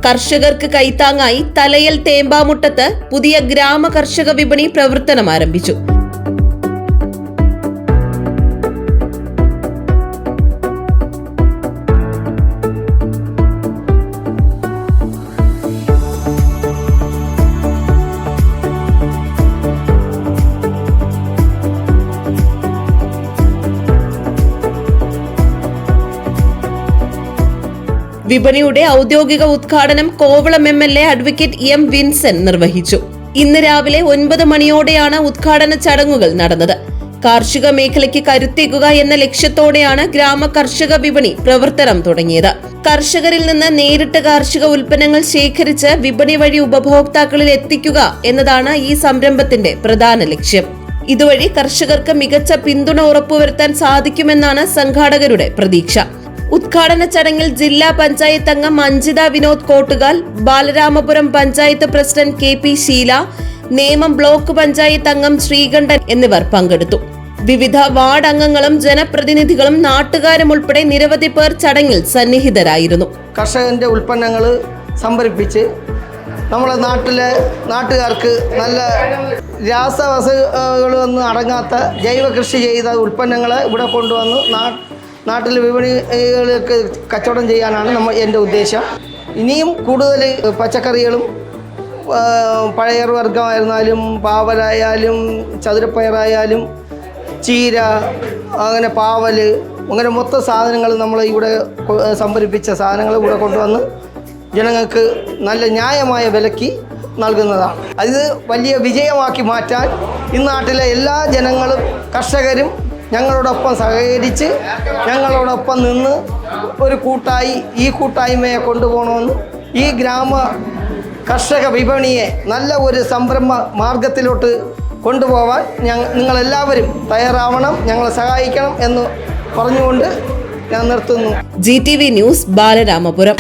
കർഷകർക്ക് കൈത്താങ്ങായി തലയിൽ തേമ്പാമുട്ടത്ത് പുതിയ ഗ്രാമ കർഷക വിപണി പ്രവർത്തനം ആരംഭിച്ചു. വിപണിയുടെ ഔദ്യോഗിക ഉദ്ഘാടനം Kovalam MLA advocate M. Vincent നിർവഹിച്ചു. ഇന്ന് രാവിലെ 9 മണിയോടെയാണ് ഉദ്ഘാടന ചടങ്ങുകൾ നടന്നത്. കാർഷിക മേഖലയ്ക്ക് കരുത്തേകുക എന്ന ലക്ഷ്യത്തോടെയാണ് ഗ്രാമ കർഷക വിപണി പ്രവർത്തനം തുടങ്ങിയത്. കർഷകരിൽ നിന്ന് നേരിട്ട് കാർഷിക ഉൽപ്പന്നങ്ങൾ ശേഖരിച്ച് വിപണി വഴി ഉപഭോക്താക്കളിൽ എത്തിക്കുക എന്നതാണ് ഈ സംരംഭത്തിന്റെ പ്രധാന ലക്ഷ്യം. ഇതുവഴി കർഷകർക്ക് മികച്ച പിന്തുണ ഉറപ്പുവരുത്താൻ സാധിക്കുമെന്നാണ് സംഘാടകരുടെ പ്രതീക്ഷ. ഉദ്ഘാടന ചടങ്ങിൽ ജില്ലാ പഞ്ചായത്ത് അംഗം മഞ്ജിത വിനോദ് കോട്ടുകാൽ, ബാലരാമപുരം പഞ്ചായത്ത് പ്രസിഡന്റ് KP ശീല, നേമം ബ്ലോക്ക് പഞ്ചായത്ത് അംഗം ശ്രീകണ്ഠൻ എന്നിവർ പങ്കെടുത്തു. വിവിധ വാർഡ് അംഗങ്ങളും ജനപ്രതിനിധികളും നാട്ടുകാരും ഉൾപ്പെടെ നിരവധി പേർ ചടങ്ങിൽ സന്നിഹിതരായിരുന്നു. കർഷകന്റെ ഉൽപ്പന്നങ്ങൾ സംഭരിപ്പിച്ച് നമ്മുടെ നാട്ടുകാർക്ക് നല്ല രാസവസ്തുക്കളൊന്നും അടങ്ങാത്ത ജൈവ കൃഷി ചെയ്ത ഉൽപ്പന്നങ്ങളെ ഇവിടെ കൊണ്ടുവന്ന് നാട്ടിൽ വിപണികൾക്ക് കച്ചവടം ചെയ്യാനാണ് എൻ്റെ ഉദ്ദേശം. ഇനിയും കൂടുതൽ പച്ചക്കറികളും പഴയർ വർഗ്ഗമായിരുന്നാലും പാവലായാലും ചതുരപ്പയറായാലും ചീര, അങ്ങനെ പാവൽ, അങ്ങനെ മൊത്തം സാധനങ്ങൾ നമ്മൾ ഇവിടെ സംഭരിപ്പിച്ച സാധനങ്ങൾ ഇവിടെ കൊണ്ടുവന്ന് ജനങ്ങൾക്ക് നല്ല ന്യായമായ വിലയ്ക്ക് നൽകുന്നതാണ്. അത് വലിയ വിജയമാക്കി മാറ്റാൻ ഈ നാട്ടിലെ എല്ലാ ജനങ്ങളും കർഷകരും ഞങ്ങളോടൊപ്പം സഹകരിച്ച് ഞങ്ങളോടൊപ്പം നിന്ന് ഒരു ഈ കൂട്ടായ്മയെ കൊണ്ടുപോകണമെന്ന്, ഈ ഗ്രാമ കർഷക വിപണിയെ നല്ല ഒരു സംരംഭ മാർഗത്തിലോട്ട് കൊണ്ടുപോകാൻ നിങ്ങളെല്ലാവരും തയ്യാറാവണം, ഞങ്ങളെ സഹായിക്കണം എന്ന് പറഞ്ഞുകൊണ്ട് ഞാൻ നിർത്തുന്നു. GTV news, Balaramapuram.